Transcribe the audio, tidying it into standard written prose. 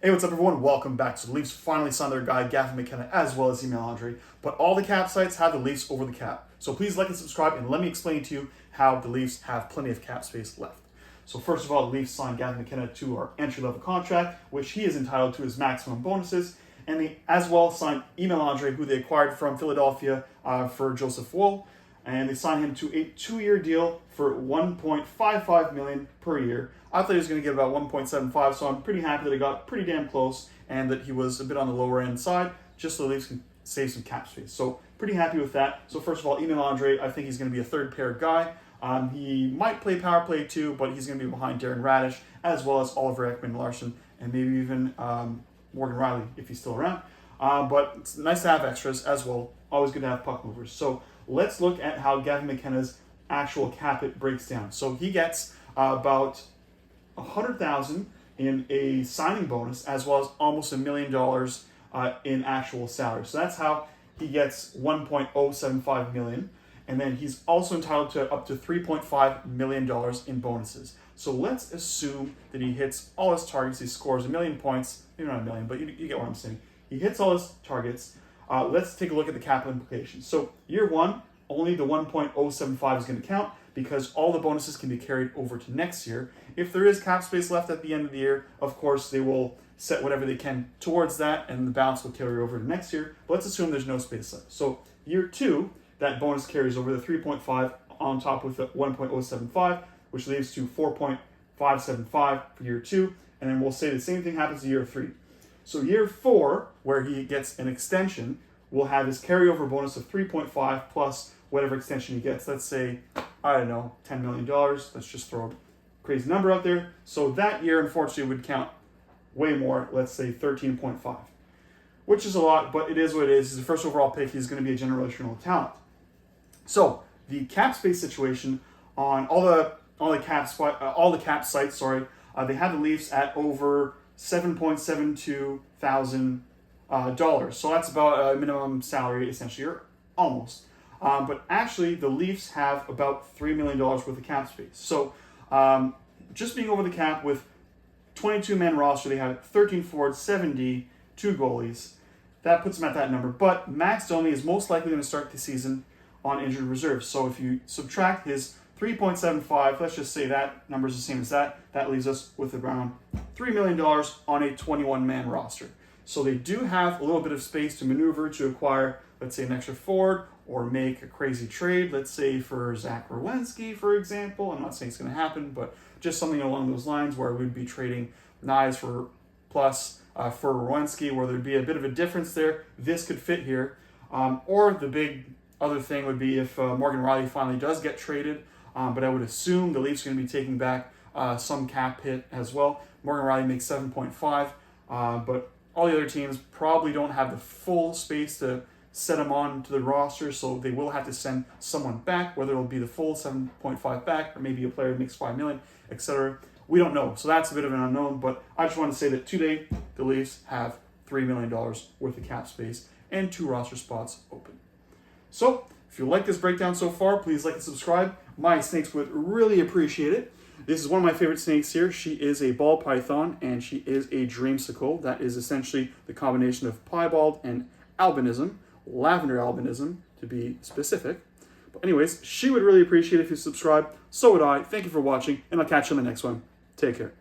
Hey, what's up, everyone? Welcome back. So the Leafs finally signed their guy, Gavin McKenna, as well as Emil Andre. But all the cap sites have the Leafs over the cap. So please like and subscribe, and let me explain to you how the Leafs have plenty of cap space left. So first of all, the Leafs signed Gavin McKenna to our entry-level contract, which he is entitled to his maximum bonuses. And they as well signed Emil Andre, who they acquired from Philadelphia for Joseph Woll. And they signed him to a 2-year deal for $1.55 million per year. I thought he was going to get about 1.75, so I'm pretty happy that he got pretty damn close and that he was a bit on the lower end side, just so the Leafs can save some cap space. So pretty happy with that. So first of all, Emil Andre, I think he's going to be a third pair guy. He might play power play too, but he's going to be behind Darren Radish, as well as Oliver Ekman-Larsson, and maybe even Morgan Rielly if he's still around. But it's nice to have extras as well. Always good to have puck movers. So let's look at how Gavin McKenna's actual cap hit breaks down. So he gets about $100,000 in a signing bonus, as well as almost $1 million in actual salary. So that's how he gets $1.075 million. And then he's also entitled to up to $3.5 million in bonuses. So let's assume that he hits all his targets. He scores 1 million points. Maybe not 1 million, but you get what I'm saying. He hits all his targets. Let's take a look at the cap implications. So year one, only the 1.075 is going to count because all the bonuses can be carried over to next year. If there is cap space left at the end of the year, of course, they will set whatever they can towards that, and the balance will carry over to next year. But let's assume there's no space left. So year two, that bonus carries over the 3.5 on top with the 1.075, which leaves to 4.575 for year two. And then we'll say the same thing happens to year three. So year four, where he gets an extension, will have his carryover bonus of 3.5 plus whatever extension he gets. Let's say, I don't know, $10 million. Let's just throw a crazy number out there. So that year, unfortunately, would count way more. Let's say 13.5, which is a lot, but it is what it is. He's the first overall pick. He's going to be a generational talent. So the cap space situation on all the cap sites, they have the Leafs at over $7.72 thousand dollars. So that's about a minimum salary, essentially, or almost. But actually, the Leafs have about $3 million worth of cap space. So just being over the cap with 22-man roster, they have 13 forwards, 72 goalies. That puts them at that number. But Max Domi is most likely going to start the season on injured reserve. So if you subtract his 3.75, let's just say that number is the same as that. That leaves us with around $3 million on a 21-man roster. So they do have a little bit of space to maneuver to acquire, let's say, an extra forward or make a crazy trade, let's say for Zach Werenski, for example. I'm not saying it's going to happen, but just something along those lines where we'd be trading Knies for plus for Werenski, where there'd be a bit of a difference there. This could fit here. Or the big other thing would be if Morgan Rielly finally does get traded, but I would assume the Leafs are going to be taking back some cap hit as well. Morgan Rielly makes 7.5, but all the other teams probably don't have the full space to set him on to the roster, so they will have to send someone back, whether it'll be the full 7.5 back or maybe a player who makes $5 million, etc. We don't know, so that's a bit of an unknown, but I just want to say that today the Leafs have $3 million worth of cap space and 2 roster spots open. So if you like this breakdown so far, please like and subscribe. My snakes would really appreciate it. This is one of my favorite snakes here. She is a ball python, and she is a dreamsicle. That is essentially the combination of piebald and albinism, lavender albinism to be specific. But anyways, she would really appreciate it if you subscribe. So would I. Thank you for watching, and I'll catch you on the next one. Take care.